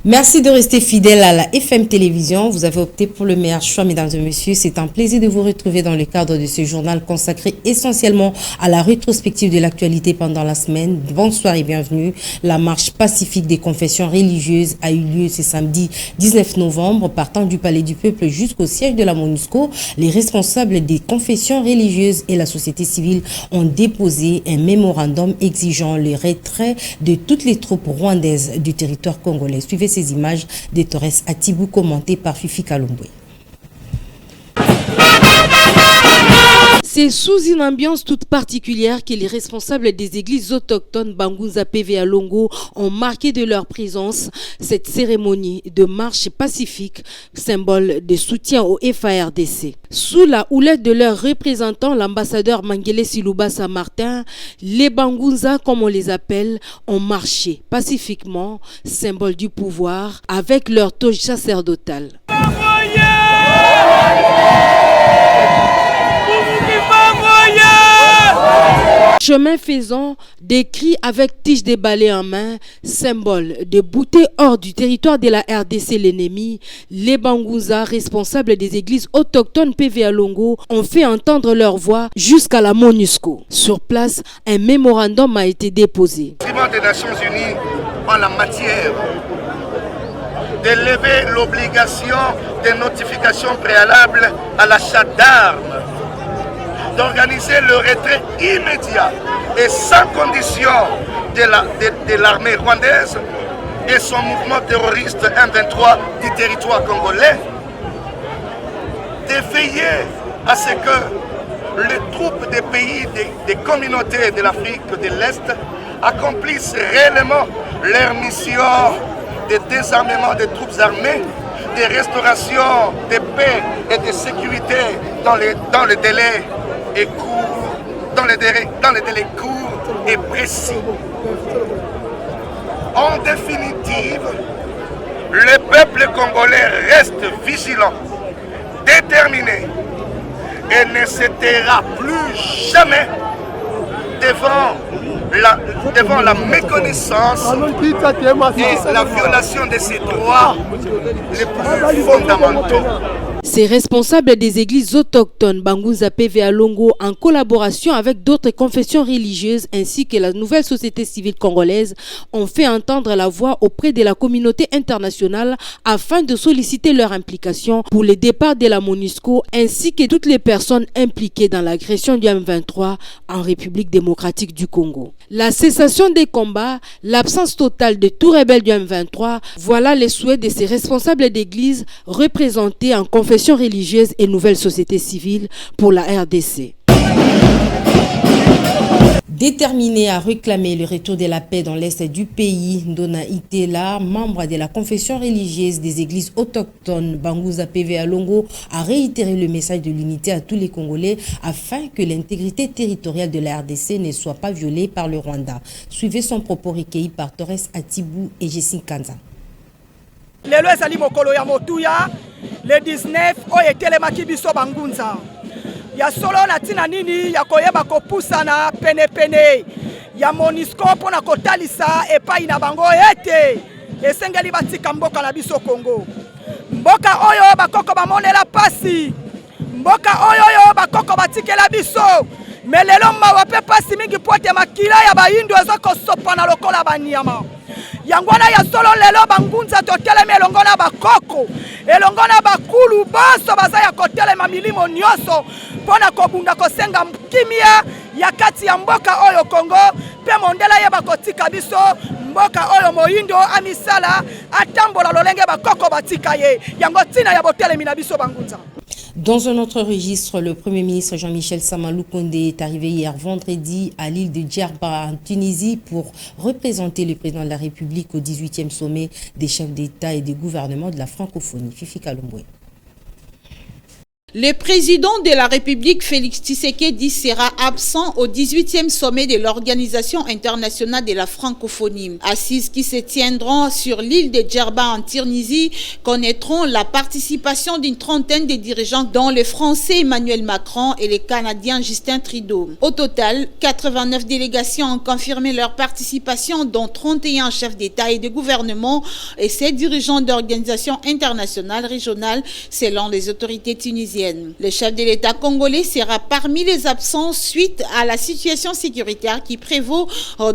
Merci de rester fidèle à la FM Télévision. Vous avez opté pour le meilleur choix, mesdames et messieurs. C'est un plaisir de vous retrouver dans le cadre de ce journal consacré essentiellement à la rétrospective de l'actualité pendant la semaine. Bonsoir et bienvenue. La marche pacifique des confessions religieuses a eu lieu ce samedi 19 novembre, partant du Palais du Peuple jusqu'au siège de la MONUSCO. Les responsables des confessions religieuses et la société civile ont déposé un mémorandum exigeant le retrait de toutes les troupes rwandaises du territoire congolais. Suivez ces images de Torres Atibou commentées par Fifi Kalombwe. C'est sous une ambiance toute particulière que les responsables des églises autochtones Bangunza PV à Longo ont marqué de leur présence cette cérémonie de marche pacifique, symbole de soutien au FARDC. Sous la houlette de leurs représentants, l'ambassadeur Mangele Siluba Samartin, les Bangunza, comme on les appelle, ont marché pacifiquement, symbole du pouvoir, avec leur toge sacerdotale. Chemin faisant, des cris avec tiges de balais en main, symbole de bouter hors du territoire de la RDC l'ennemi, les Bangunza, responsables des églises autochtones PV à Longo, ont fait entendre leur voix jusqu'à la MONUSCO. Sur place, un mémorandum a été déposé. Des Nations Unies en la matière de lever l'obligation de notification préalable à l'achat d'armes, d'organiser le retrait immédiat et sans condition de l'armée rwandaise et son mouvement terroriste M23 du territoire congolais, de veiller à ce que les troupes des pays, des communautés de l'Afrique de l'Est accomplissent réellement leur mission de désarmement des troupes armées, de restauration de paix et de sécurité dans les délais et courts, dans les délais courts et précis. En définitive, le peuple congolais reste vigilant, déterminé et ne se taira plus jamais devant la méconnaissance et la violation de ses droits les plus fondamentaux. Ces responsables des églises autochtones Bangunza PV à Longo, en collaboration avec d'autres confessions religieuses ainsi que la nouvelle société civile congolaise, ont fait entendre la voix auprès de la communauté internationale afin de solliciter leur implication pour le départ de la MONUSCO ainsi que toutes les personnes impliquées dans l'agression du M23 en République démocratique du Congo. La cessation des combats, l'absence totale de tout rebelle du M23, voilà les souhaits de ces responsables d'église représentés en confession religieuse et nouvelle société civile pour la RDC. Déterminé à réclamer le retour de la paix dans l'est du pays, Ndona Itela, membre de la confession religieuse des églises autochtones Bangunza PV à Longo, a réitéré le message de l'unité à tous les Congolais afin que l'intégrité territoriale de la RDC ne soit pas violée par le Rwanda. Suivez son propos recueilli par Torres Atibou et Jessie Kanza. Lelo ezali mokolo ya motuya le 19 oyo etelemaki biso Bangunza ya solo na tina nini ya koyeba kopusana pene ya MONUSCO mpona kotalisa epai na bango ete esengeli batika mboka na biso Kongo, mboka oyo bakoko bamonela pasi, mboka oyo bakoko batikela biso melelo mawa pe pasi mingi pote makila ya bayindo ezo kosopana lokola banyama. Yangwana ya solo lelo Bangunza toteleme elongona bakoko elongona bakulu baso baza ya kotelema milimo nyonso pona kobunda kosenga kimia ya kati ya mboka oyo Kongo pe mondela ye bakotika biso mboka oyo moyindo amisala atambola lolenge bakoko batika ye yango tina ya botelemi na biso Bangunza. Dans un autre registre, le Premier ministre Jean-Michel Sama Lukonde est arrivé hier vendredi à l'île de Djerba en Tunisie pour représenter le président de la République au 18e sommet des chefs d'État et de gouvernement de la francophonie. Fifi Kalombwe. Le président de la République, Félix Tshisekedi, sera absent au 18e sommet de l'Organisation internationale de la francophonie. Assises qui se tiendront sur l'île de Djerba en Tunisie connaîtront la participation d'une trentaine de dirigeants dont le français Emmanuel Macron et le canadien Justin Trudeau. Au total, 89 délégations ont confirmé leur participation, dont 31 chefs d'État et de gouvernement et 7 dirigeants d'organisations internationales régionales selon les autorités tunisiennes. Le chef de l'État congolais sera parmi les absents suite à la situation sécuritaire qui prévaut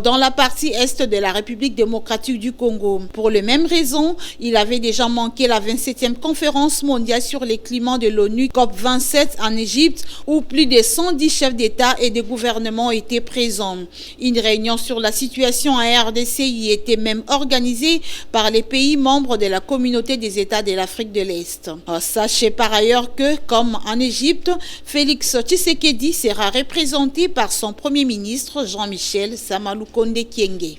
dans la partie est de la République démocratique du Congo. Pour les mêmes raisons, il avait déjà manqué la 27e conférence mondiale sur le climat de l'ONU COP27 en Égypte où plus de 110 chefs d'État et de gouvernement étaient présents. Une réunion sur la situation en RDC y était même organisée par les pays membres de la communauté des États de l'Afrique de l'Est. Sachez par ailleurs que, comme en Égypte, Félix Tshisekedi sera représenté par son Premier ministre Jean-Michel Samalukonde Kyenge.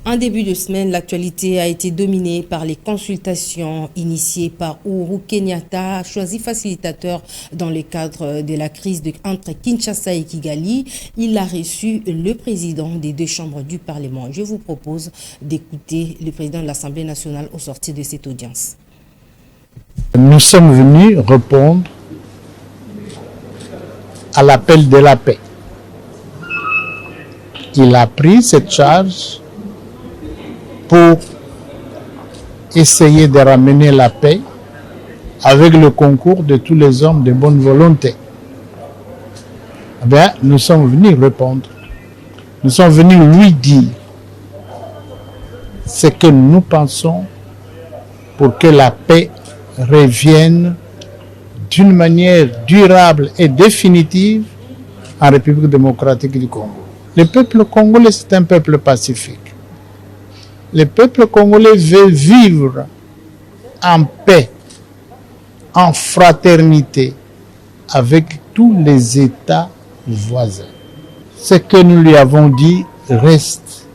En début de semaine, l'actualité a été dominée par les consultations initiées par Uhuru Kenyatta, choisi facilitateur dans le cadre de la crise entre Kinshasa et Kigali. Il a reçu le président des deux chambres du Parlement. Je vous propose d'écouter le président de l'Assemblée nationale au sortir de cette audience. Nous sommes venus répondre à l'appel de la paix. Il a pris cette charge pour essayer de ramener la paix avec le concours de tous les hommes de bonne volonté. Eh bien, nous sommes venus répondre. Nous sommes venus lui dire ce que nous pensons pour que la paix revienne d'une manière durable et définitive en République démocratique du Congo. Le peuple congolais, c'est un peuple pacifique. Le peuple congolais veut vivre en paix, en fraternité, avec tous les États voisins. Ce que nous lui avons dit reste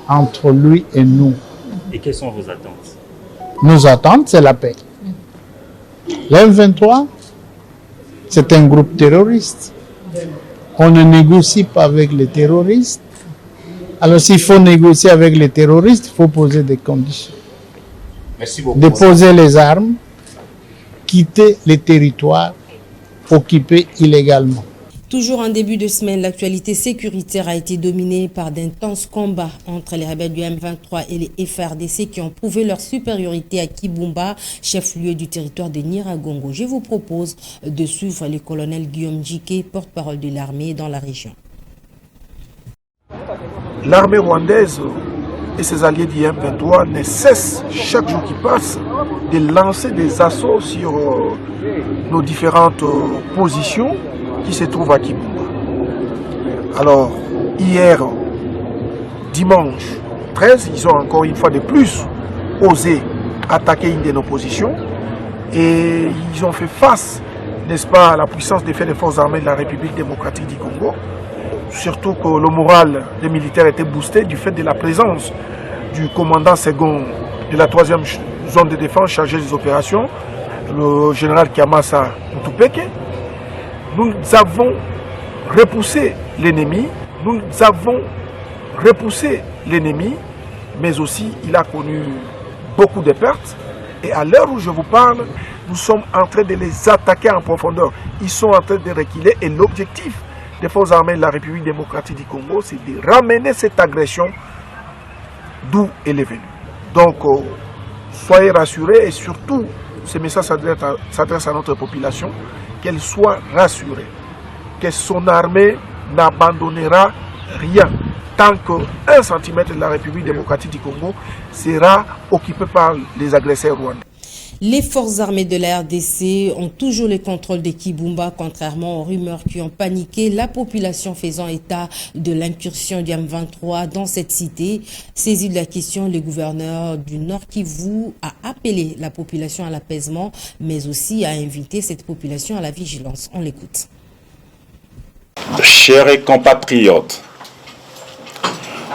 entre lui et nous. Et quelles sont vos attentes? Nos attentes, c'est la paix. L'M23, c'est un groupe terroriste. On ne négocie pas avec les terroristes. Alors s'il faut négocier avec les terroristes, il faut poser des conditions. Merci beaucoup. Déposer les armes, quitter les territoires occupés illégalement. Toujours en début de semaine, l'actualité sécuritaire a été dominée par d'intenses combats entre les rebelles du M23 et les FRDC qui ont prouvé leur supériorité à Kibumba, chef-lieu du territoire de Nyiragongo. Je vous propose de suivre le colonel Guillaume Djike, porte-parole de l'armée dans la région. L'armée rwandaise et ses alliés du M23 ne cessent chaque jour qui passe de lancer des assauts sur nos différentes positions qui se trouvent à Kibumba. Alors, hier, dimanche 13, ils ont encore une fois de plus osé attaquer une de nos positions et ils ont fait face, n'est-ce pas, à la puissance des faits des forces armées de la République démocratique du Congo. Surtout que le moral des militaires était boosté du fait de la présence du commandant second de la 3e zone de défense chargé des opérations, le général Kiamasa Mutupeke. Nous avons repoussé l'ennemi, mais aussi il a connu beaucoup de pertes. Et à l'heure où je vous parle, nous sommes en train de les attaquer en profondeur. Ils sont en train de reculer et l'objectif des forces armées de la République démocratique du Congo, c'est de ramener cette agression d'où elle est venue. Donc, soyez rassurés et surtout, ce message s'adresse à notre population, qu'elle soit rassurée, que son armée n'abandonnera rien tant qu'un centimètre de la République démocratique du Congo sera occupé par les agresseurs rwandais. Les forces armées de la RDC ont toujours le contrôle de Kibumba, contrairement aux rumeurs qui ont paniqué la population faisant état de l'incursion du M23 dans cette cité. Saisi de la question, le gouverneur du Nord Kivu a appelé la population à l'apaisement, mais aussi a invité cette population à la vigilance. On l'écoute. Chers compatriotes,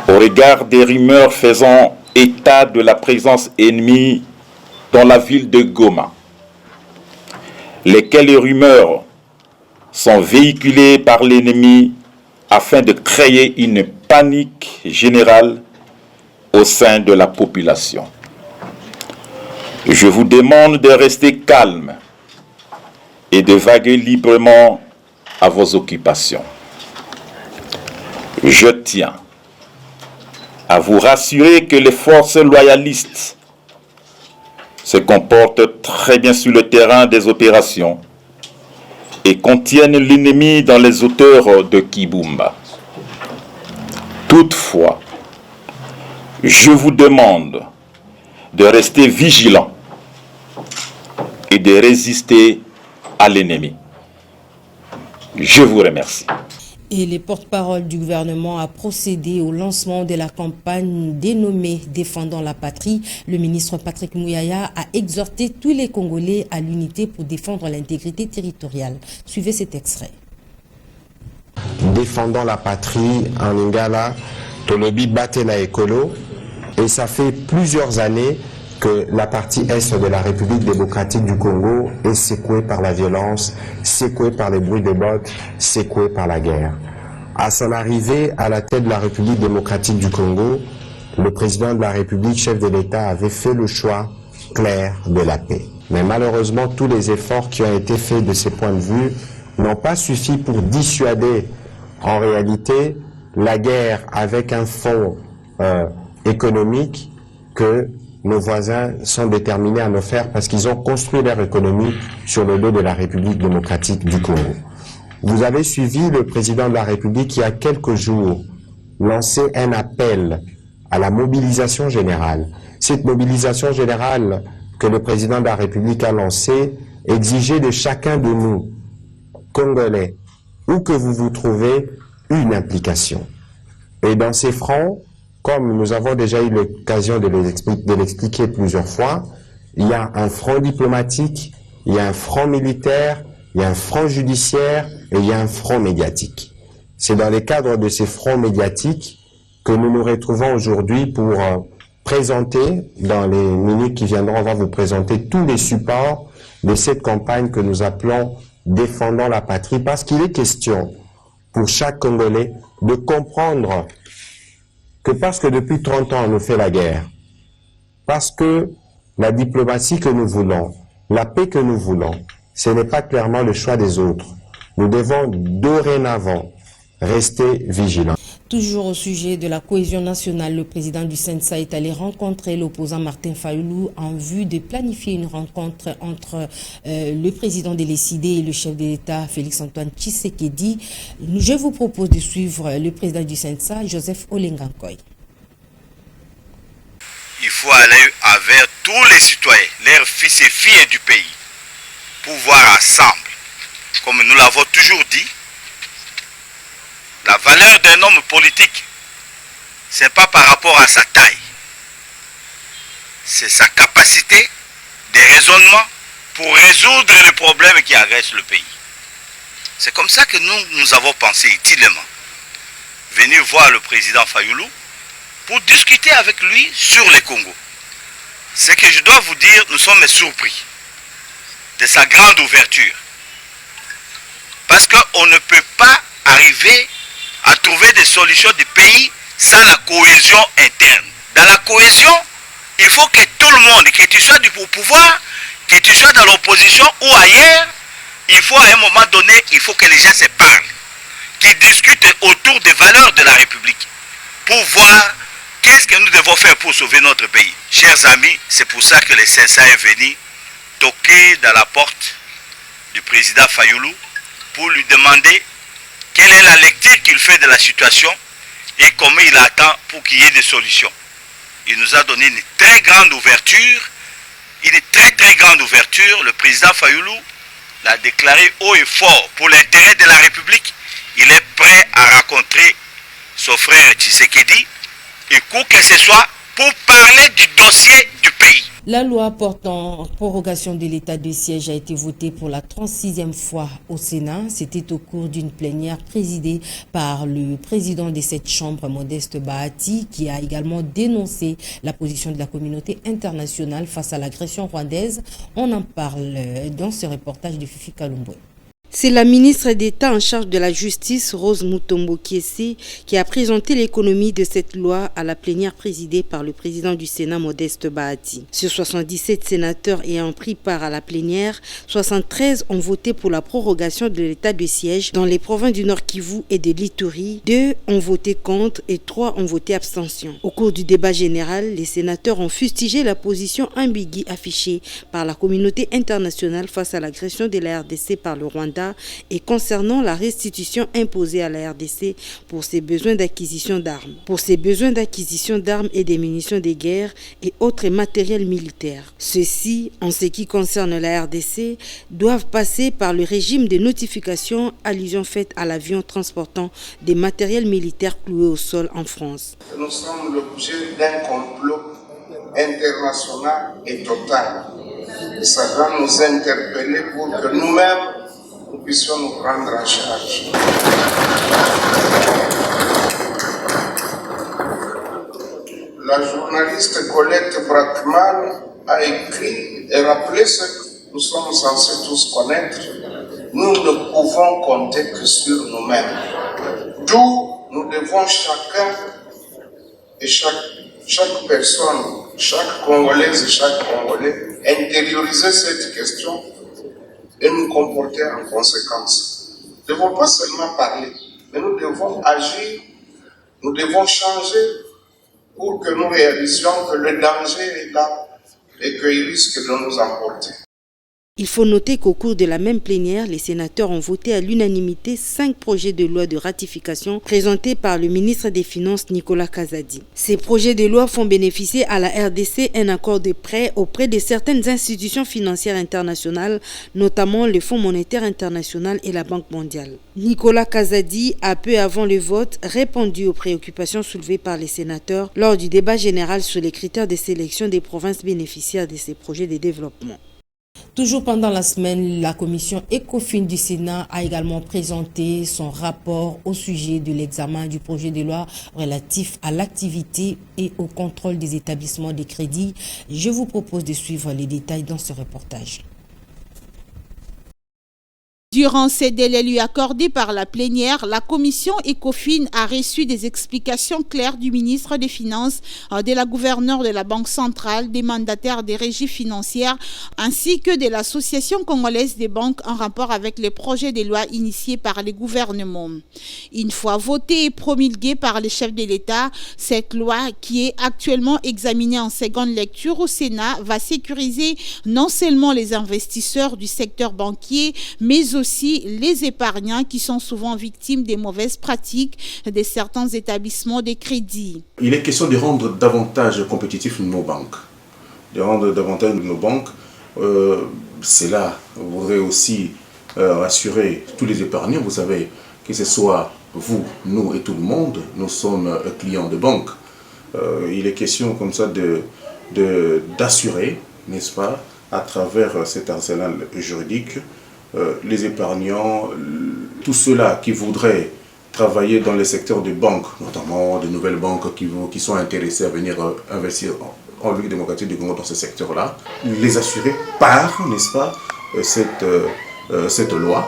au regard des rumeurs faisant état de la présence ennemie dans la ville de Goma, lesquelles rumeurs sont véhiculées par l'ennemi afin de créer une panique générale au sein de la population. Je vous demande de rester calme et de vaguer librement à vos occupations. Je tiens à vous rassurer que les forces loyalistes se comportent très bien sur le terrain des opérations et contiennent l'ennemi dans les hauteurs de Kibumba. Toutefois, je vous demande de rester vigilants et de résister à l'ennemi. Je vous remercie. Et les porte-parole du gouvernement a procédé au lancement de la campagne dénommée Défendons la patrie. Le ministre Patrick Mouyaya a exhorté tous les Congolais à l'unité pour défendre l'intégrité territoriale. Suivez cet extrait. Défendons la patrie en Lingala, Tolobi Batela Ekolo, et ça fait plusieurs années que la partie est de la République démocratique du Congo est secouée par la violence, secouée par les bruits de bottes, secouée par la guerre. À son arrivée à la tête de la République démocratique du Congo, le président de la République, chef de l'État, avait fait le choix clair de la paix. Mais malheureusement, tous les efforts qui ont été faits de ce point de vue n'ont pas suffi pour dissuader en réalité la guerre avec un fonds économique que nos voisins sont déterminés à nous faire parce qu'ils ont construit leur économie sur le dos de la République démocratique du Congo. Vous avez suivi le président de la République qui, il y a quelques jours, lançait un appel à la mobilisation générale. Cette mobilisation générale que le président de la République a lancée exigeait de chacun de nous, Congolais, où que vous vous trouvez, une implication. Et dans ces fronts, comme nous avons déjà eu l'occasion de l'expliquer plusieurs fois, il y a un front diplomatique, il y a un front militaire, il y a un front judiciaire et il y a un front médiatique. C'est dans le cadre de ces fronts médiatiques que nous nous retrouvons aujourd'hui pour présenter, dans les minutes qui viendront, on va vous présenter tous les supports de cette campagne que nous appelons Défendons la patrie, parce qu'il est question pour chaque Congolais de comprendre que parce que depuis 30 ans on nous fait la guerre, parce que la diplomatie que nous voulons, la paix que nous voulons, ce n'est pas clairement le choix des autres. Nous devons dorénavant rester vigilants. Toujours au sujet de la cohésion nationale, le président du CENSA est allé rencontrer l'opposant Martin Fayulu en vue de planifier une rencontre entre le président de l'ECD et le chef de l'État, Félix-Antoine Tshisekedi. Je vous propose de suivre le président du CENSA, Joseph Olengankoy. Il faut aller avec tous les citoyens, leurs fils et filles du pays, pour voir ensemble, comme nous l'avons toujours dit, la valeur d'un homme politique, ce n'est pas par rapport à sa taille. C'est sa capacité de raisonnement pour résoudre les problèmes qui agressent le pays. C'est comme ça que nous avons pensé utilement venir voir le président Fayulu pour discuter avec lui sur le Congo. Ce que je dois vous dire, nous sommes surpris de sa grande ouverture. Parce qu'on ne peut pas arriver à trouver des solutions du pays sans la cohésion interne. Dans la cohésion, il faut que tout le monde, que tu sois au pouvoir, que tu sois dans l'opposition ou ailleurs, il faut à un moment donné, il faut que les gens se parlent, qu'ils discutent autour des valeurs de la République pour voir qu'est-ce que nous devons faire pour sauver notre pays. Chers amis, c'est pour ça que le CENSA est venu toquer dans la porte du président Fayulu pour lui demander quelle est la lecture qu'il fait de la situation et comment il attend pour qu'il y ait des solutions. Il nous a donné une très grande ouverture, très grande ouverture. Le président Fayulu l'a déclaré haut et fort pour l'intérêt de la République. Il est prêt à rencontrer son frère Tshisekedi et quoi que ce soit pour parler du dossier du pays. La loi portant prorogation de l'état de siège a été votée pour la 36e fois au Sénat. C'était au cours d'une plénière présidée par le président de cette chambre, Modeste Bahati, qui a également dénoncé la position de la communauté internationale face à l'agression rwandaise. On en parle dans ce reportage de Fifi Kalumbo. C'est la ministre d'État en charge de la justice, Rose Mutombo Kiese, qui a présenté l'économie de cette loi à la plénière présidée par le président du Sénat, Modeste Bahati. Sur 77 sénateurs ayant pris part à la plénière, 73 ont voté pour la prorogation de l'état de siège dans les provinces du Nord Kivu et de l'Ituri. 2 ont voté contre et 3 ont voté abstention. Au cours du débat général, les sénateurs ont fustigé la position ambiguë affichée par la communauté internationale face à l'agression de la RDC par le Rwanda et concernant la restitution imposée à la RDC pour ses besoins d'acquisition d'armes. Pour ses besoins d'acquisition d'armes et des munitions de guerre et autres matériels militaires. Ceux-ci, en ce qui concerne la RDC, doivent passer par le régime de notification, allusion faite à l'avion transportant des matériels militaires cloués au sol en France. Nous sommes l'objet d'un complot international et total. Et ça doit nous interpeller pour que nous-mêmes nous puissions nous prendre en charge. La journaliste Colette Brackman a écrit et rappelé ce que nous sommes censés tous connaître. Nous ne pouvons compter que sur nous-mêmes. D'où nous devons chacun et chaque personne, chaque Congolaise et chaque Congolais intérioriser cette question et nous comporter en conséquence. Nous ne devons pas seulement parler, mais nous devons agir, nous devons changer pour que nous réalisions que le danger est là et qu'il risque de nous emporter. Il faut noter qu'au cours de la même plénière, les sénateurs ont voté à l'unanimité 5 projets de loi de ratification présentés par le ministre des Finances Nicolas Kazadi. Ces projets de loi font bénéficier à la RDC un accord de prêt auprès de certaines institutions financières internationales, notamment le Fonds monétaire international et la Banque mondiale. Nicolas Kazadi a peu avant le vote répondu aux préoccupations soulevées par les sénateurs lors du débat général sur les critères de sélection des provinces bénéficiaires de ces projets de développement. Toujours pendant la semaine, la commission ECOFIN du Sénat a également présenté son rapport au sujet de l'examen du projet de loi relatif à l'activité et au contrôle des établissements de crédit. Je vous propose de suivre les détails dans ce reportage. Durant ces délais lui accordés par la plénière, la commission ECOFIN a reçu des explications claires du ministre des Finances, de la gouverneure de la Banque centrale, des mandataires des régies financières, ainsi que de l'Association congolaise des banques en rapport avec les projets de loi initiés par les gouvernements. Une fois votée et promulguée par les chefs de l'État, cette loi, qui est actuellement examinée en seconde lecture au Sénat, va sécuriser non seulement les investisseurs du secteur banquier, mais aussi les épargnants qui sont souvent victimes des mauvaises pratiques de certains établissements de crédit. Il est question de rendre davantage compétitifs nos banques. Cela voudrait aussi rassurer tous les épargnants. Vous savez, que ce soit vous, nous et tout le monde, nous sommes clients de banques. Il est question comme ça d'assurer, n'est-ce pas, à travers cet arsenal juridique, les épargnants, tous ceux-là qui voudraient travailler dans les secteurs des banques, notamment de nouvelles banques qui sont intéressées à venir investir en République démocratique du Congo dans ce secteur-là, les assurer par, n'est-ce pas, cette loi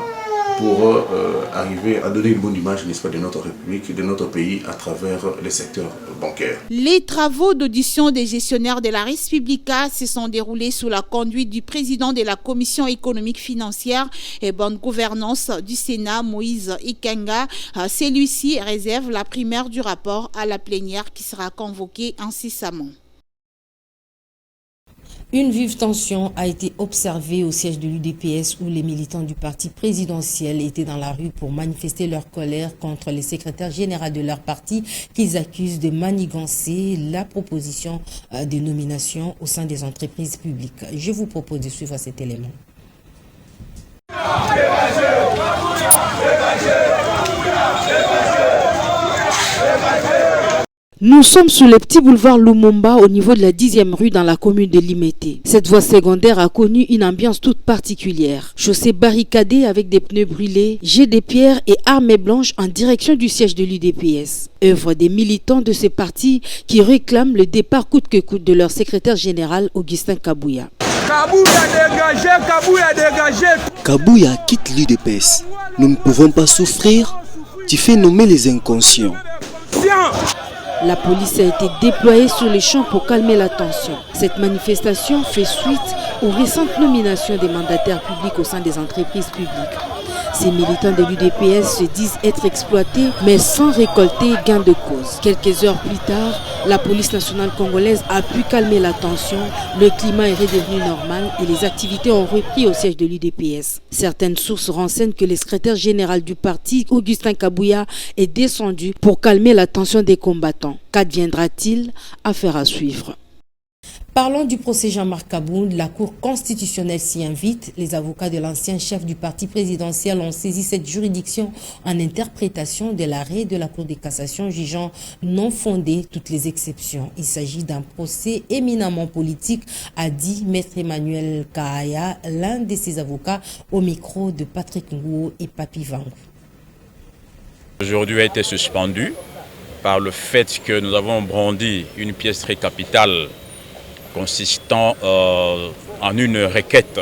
pour arriver à donner une bonne image, n'est-ce pas, de notre République, de notre pays à travers les secteurs bancaires. Les travaux d'audition des gestionnaires de la Res Publica se sont déroulés sous la conduite du président de la Commission économique financière et bonne gouvernance du Sénat, Moïse Ikenga. Celui-ci réserve la primaire du rapport à la plénière qui sera convoquée incessamment. Une vive tension a été observée au siège de l'UDPS où les militants du parti présidentiel étaient dans la rue pour manifester leur colère contre le secrétaire général de leur parti qu'ils accusent de manigancer la proposition de nomination au sein des entreprises publiques. Je vous propose de suivre cet élément. Nous sommes sur le petit boulevard Lumumba au niveau de la 10e rue dans la commune de Limete. Cette voie secondaire a connu une ambiance toute particulière. Chaussée barricadée avec des pneus brûlés, jets de pierres et armes blanches en direction du siège de l'UDPS. Œuvre des militants de ce parti qui réclament le départ coûte que coûte de leur secrétaire général Augustin Kabouya. Kabouya quitte l'UDPS. Nous ne pouvons pas souffrir. Tu fais nommer les inconscients. La police a été déployée sur les champs pour calmer la tension. Cette manifestation fait suite aux récentes nominations des mandataires publics au sein des entreprises publiques. Ces militants de l'UDPS se disent être exploités, mais sans récolter gain de cause. Quelques heures plus tard, la police nationale congolaise a pu calmer la tension, le climat est redevenu normal et les activités ont repris au siège de l'UDPS. Certaines sources renseignent que le secrétaire général du parti, Augustin Kabouya, est descendu pour calmer la tension des combattants. Qu'adviendra-t-il? Affaire à suivre. Parlons du procès Jean-Marc Kabound. La Cour constitutionnelle s'y invite. Les avocats de l'ancien chef du parti présidentiel ont saisi cette juridiction en interprétation de l'arrêt de la Cour de cassation jugeant non fondé toutes les exceptions. Il s'agit d'un procès éminemment politique, a dit Maître Emmanuel Kahaya, l'un de ses avocats, au micro de Patrick Ngouo et Papi Vangou. Aujourd'hui a été suspendu par le fait que nous avons brandi une pièce très capitale consistant en une requête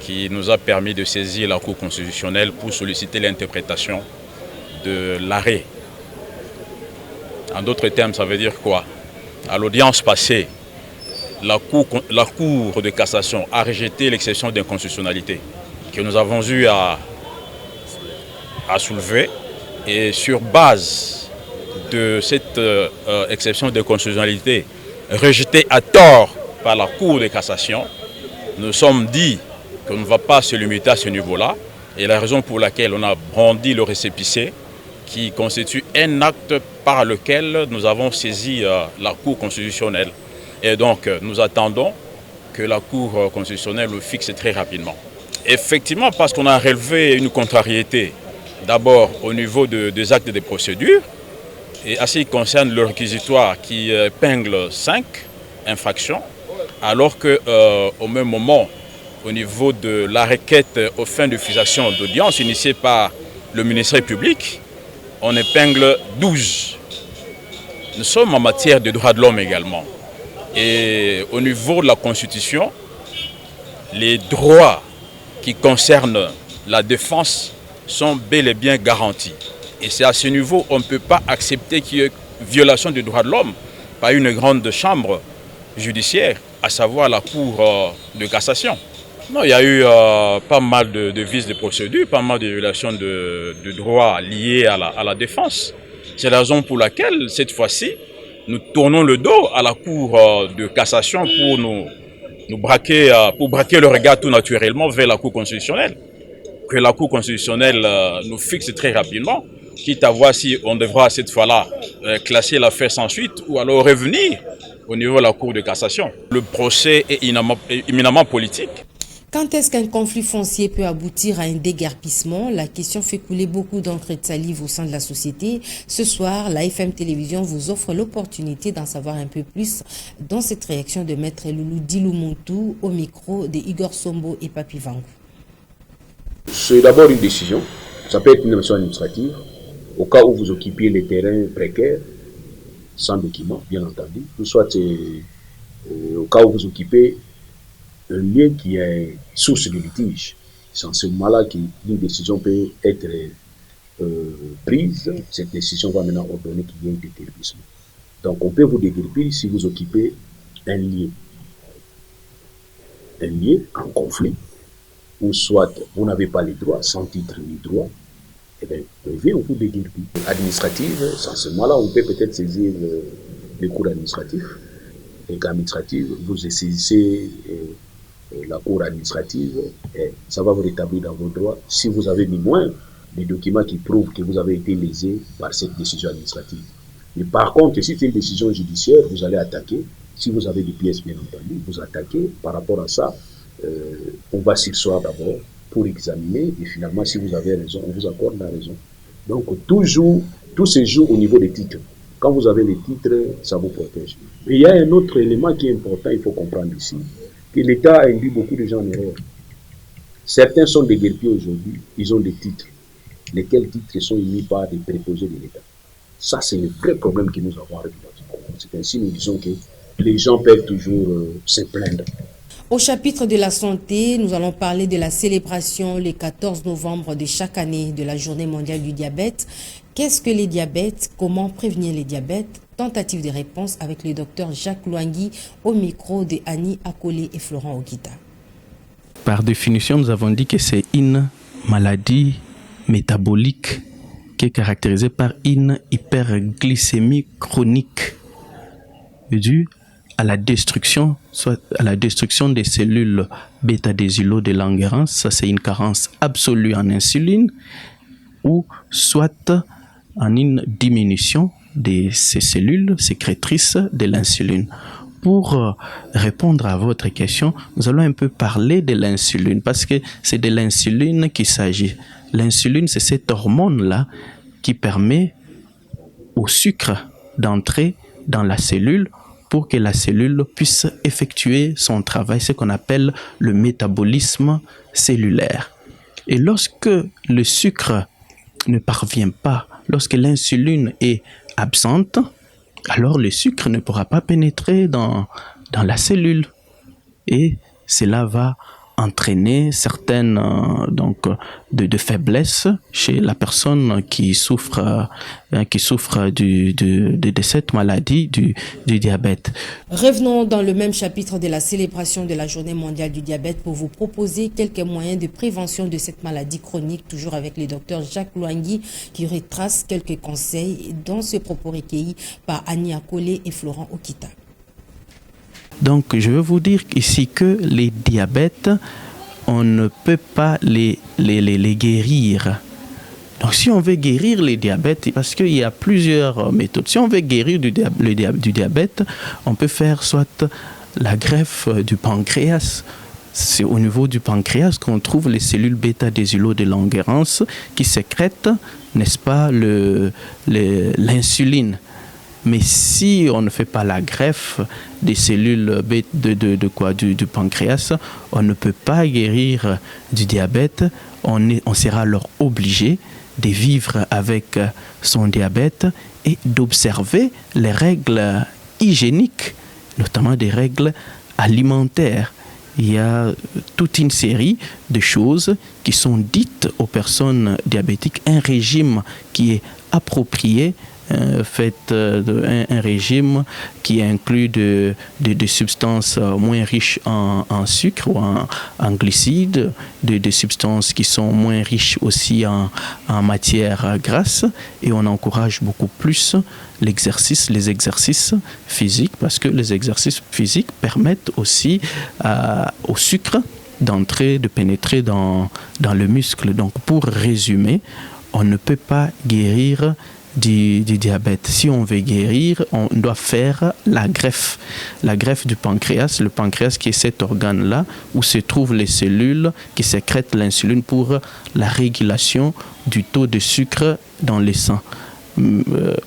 qui nous a permis de saisir la Cour constitutionnelle pour solliciter l'interprétation de l'arrêt. En d'autres termes, ça veut dire quoi? À l'audience passée, la Cour de cassation a rejeté l'exception d'inconstitutionnalité que nous avons eu à soulever, et sur base de cette exception d'inconstitutionnalité rejeté à tort par la Cour de cassation, nous sommes dit qu'on ne va pas se limiter à ce niveau-là. Et la raison pour laquelle on a brandi le récépissé, qui constitue un acte par lequel nous avons saisi la Cour constitutionnelle. Et donc, nous attendons que la Cour constitutionnelle le fixe très rapidement. Effectivement, parce qu'on a relevé une contrariété, d'abord au niveau des actes de procédure, et à ce qui concerne le réquisitoire qui épingle 5 infractions, alors qu'au même moment, au niveau de la requête aux fins de fixation d'audience initiée par le ministère public, on épingle 12. Nous sommes en matière de droits de l'homme également. Et au niveau de la Constitution, les droits qui concernent la défense sont bel et bien garantis. Et c'est à ce niveau qu'on ne peut pas accepter qu'il y ait violation des droits de l'homme par une grande chambre judiciaire, à savoir la Cour de cassation. Non, il y a eu pas mal de vices de procédure, pas mal de violations de droits liés à la défense. C'est la raison pour laquelle, cette fois-ci, nous tournons le dos à la Cour de cassation pour braquer le regard tout naturellement vers la Cour constitutionnelle. Que la Cour constitutionnelle nous fixe très rapidement, quitte à voir si on devra cette fois-là classer l'affaire sans suite ou alors revenir au niveau de la Cour de cassation. Le procès est éminemment politique. Quand est-ce qu'un conflit foncier peut aboutir à un déguerpissement? La question fait couler beaucoup d'encre de salive au sein de la société. Ce soir, la FM Télévision vous offre l'opportunité d'en savoir un peu plus dans cette réaction de Maître Loulou Diloumontou au micro de Igor Sombo et Papi Vangou. C'est d'abord une décision, ça peut être une nomination administrative, au cas où vous occupiez les terrains précaires, sans document, bien entendu, ou soit au cas où vous occupez un lieu qui est source de litige. C'est en ce moment-là qu'une décision peut être prise. Cette décision va maintenant ordonner qu'il y ait un déguerpissement. Donc on peut vous déguerpir si vous occupez un lieu en conflit, ou soit vous n'avez pas les droits, sans titre ni droit, eh bien, on vous déguerpit. Administrative, sans ce moment-là, on peut peut-être saisir les cours administratifs. Les cas administratifs, vous saisissez la cour administrative, et ça va vous rétablir dans vos droits. Si vous avez du moins des documents qui prouvent que vous avez été lésé par cette décision administrative. Mais par contre, si c'est une décision judiciaire, vous allez attaquer. Si vous avez des pièces, bien entendu, vous attaquez. Par rapport à ça, on va s'asseoir d'abord pour examiner, et finalement, si vous avez raison, on vous accorde la raison. Donc, toujours, tout se joue au niveau des titres. Quand vous avez les titres, ça vous protège. Mais il y a un autre élément qui est important, il faut comprendre ici, que l'État a induit beaucoup de gens en erreur. Certains sont des guerriers aujourd'hui, ils ont des titres. Lesquels titres sont émis par des préposés de l'État. Ça, c'est le vrai problème que nous avons avec notre Congo. C'est ainsi nous disons que les gens peuvent toujours se plaindre. Au chapitre de la santé, nous allons parler de la célébration le 14 novembre de chaque année de la Journée mondiale du diabète. Qu'est-ce que les diabètes? Comment prévenir les diabètes? Tentative de réponse avec le docteur Jacques Louangui au micro de Annie Akole et Florent Okita. Par définition, nous avons dit que c'est une maladie métabolique qui est caractérisée par une hyperglycémie chronique due à la destruction, soit à la destruction des cellules bêta-désulo de Langerhans, ça c'est une carence absolue en insuline, ou soit en une diminution de ces cellules sécrétrices de l'insuline. Pour répondre à votre question, nous allons un peu parler de l'insuline, parce que c'est de l'insuline qu'il s'agit. L'insuline, c'est cette hormone-là qui permet au sucre d'entrer dans la cellule pour que la cellule puisse effectuer son travail, ce qu'on appelle le métabolisme cellulaire. Et lorsque le sucre ne parvient pas, lorsque l'insuline est absente, alors le sucre ne pourra pas pénétrer dans la cellule. Et cela va entraîner certaines de faiblesses chez la personne qui souffre de cette maladie du diabète. Revenons dans le même chapitre de la célébration de la Journée mondiale du diabète pour vous proposer quelques moyens de prévention de cette maladie chronique, toujours avec le docteur Jacques Louangui qui retrace quelques conseils dans ce propos recueilli par Annie Akole et Florent Okita. Donc, je veux vous dire ici que les diabètes, on ne peut pas les guérir. Donc, si on veut guérir les diabètes, parce qu'il y a plusieurs méthodes. Si on veut guérir du diabète, on peut faire soit la greffe du pancréas. C'est au niveau du pancréas qu'on trouve les cellules bêta-désulo de Langerhans qui sécrètent, n'est-ce pas, l'insuline. Mais si on ne fait pas la greffe des cellules du pancréas, on ne peut pas guérir du diabète. On sera alors obligé de vivre avec son diabète et d'observer les règles hygiéniques, notamment des règles alimentaires. Il y a toute une série de choses qui sont dites aux personnes diabétiques. Un régime qui est approprié, un régime qui inclut des substances moins riches en sucre ou en glucides, des substances qui sont moins riches aussi en matières grasses, et on encourage beaucoup plus les exercices physiques, parce que les exercices physiques permettent aussi au sucre de pénétrer dans le muscle. Donc pour résumer, on ne peut pas guérir du diabète. Si on veut guérir, on doit faire la greffe du pancréas. Le pancréas qui est cet organe-là où se trouvent les cellules qui sécrètent l'insuline pour la régulation du taux de sucre dans le sang.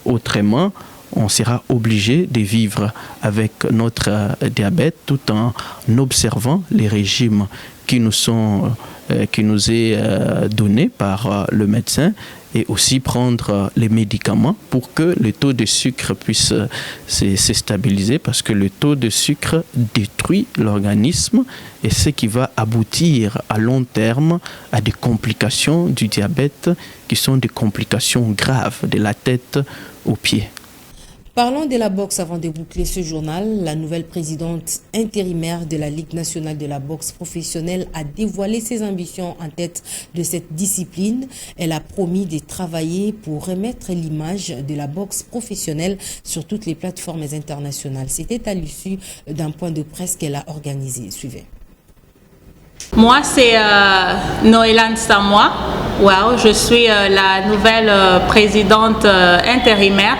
Autrement, on sera obligé de vivre avec notre diabète tout en observant les régimes qui nous est donné par le médecin, et aussi prendre les médicaments pour que le taux de sucre puisse se stabiliser, parce que le taux de sucre détruit l'organisme et ce qui va aboutir à long terme à des complications du diabète qui sont des complications graves de la tête aux pieds. Parlons de la boxe avant de boucler ce journal. La nouvelle présidente intérimaire de la Ligue nationale de la boxe professionnelle a dévoilé ses ambitions en tête de cette discipline. Elle a promis de travailler pour remettre l'image de la boxe professionnelle sur toutes les plateformes internationales. C'était à l'issue d'un point de presse qu'elle a organisé. Suivez. Moi, c'est Noélan Samoa. Wow, je suis la nouvelle présidente intérimaire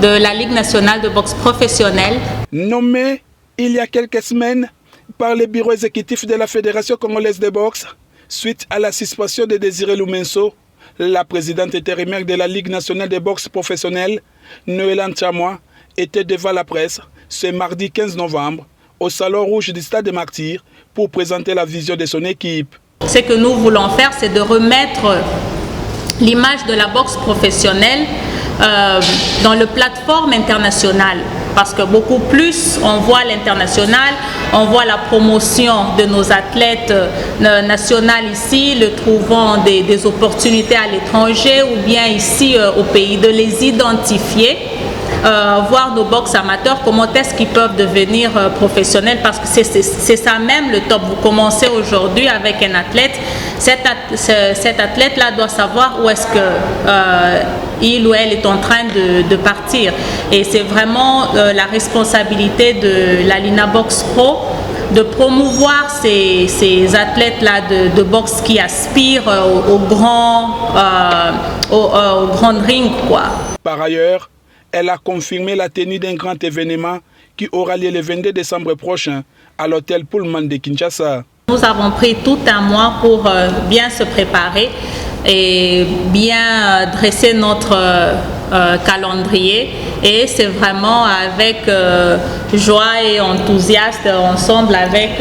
de la Ligue nationale de boxe professionnelle. Nommée il y a quelques semaines par le bureau exécutif de la Fédération congolaise de boxe, suite à la suspension de Désiré Lumenso, La présidente intérimaire de la Ligue nationale de boxe professionnelle, Noélan Tchamois, était devant la presse ce mardi 15 novembre au Salon Rouge du Stade des Martyrs pour présenter la vision de son équipe. Ce que nous voulons faire, c'est de remettre l'image de la boxe professionnelle dans le plateforme internationale. Parce que beaucoup plus, on voit l'international, on voit la promotion de nos athlètes nationaux ici, le trouvant des opportunités à l'étranger ou bien ici au pays, de les identifier. Voir nos box amateurs, comment est-ce qu'ils peuvent devenir professionnels, parce que c'est ça même le top. Vous commencez aujourd'hui avec un athlète, cet athlète-là doit savoir où est-ce que il ou elle est en train de partir. Et c'est vraiment la responsabilité de la Lina Box Pro de promouvoir ces athlètes-là de boxe qui aspirent au grand ring, quoi. Par ailleurs, elle a confirmé la tenue d'un grand événement qui aura lieu le 22 décembre prochain à l'hôtel Pullman de Kinshasa. Nous avons pris tout un mois pour bien se préparer et bien dresser notre calendrier. Et c'est vraiment avec joie et enthousiasme ensemble avec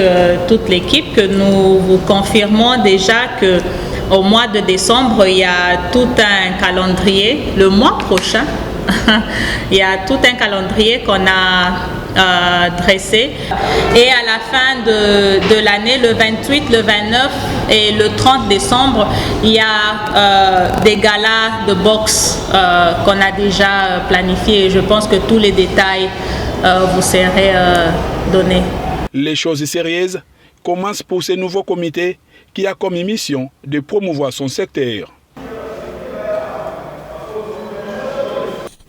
toute l'équipe que nous vous confirmons déjà que au mois de décembre, il y a tout un calendrier. Le mois prochain, il y a tout un calendrier qu'on a dressé. Et à la fin de l'année, le 28, le 29 et le 30 décembre, il y a des galas de boxe qu'on a déjà planifiés. Je pense que tous les détails vous seraient donnés. Les choses sérieuses commencent pour ce nouveau comité qui a comme mission de promouvoir son secteur.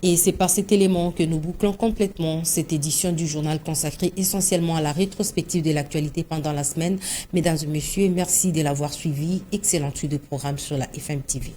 Et c'est par cet élément que nous bouclons complètement cette édition du journal consacrée essentiellement à la rétrospective de l'actualité pendant la semaine. Mesdames et messieurs, merci de l'avoir suivi. Excellente suite de programme sur la FM TV.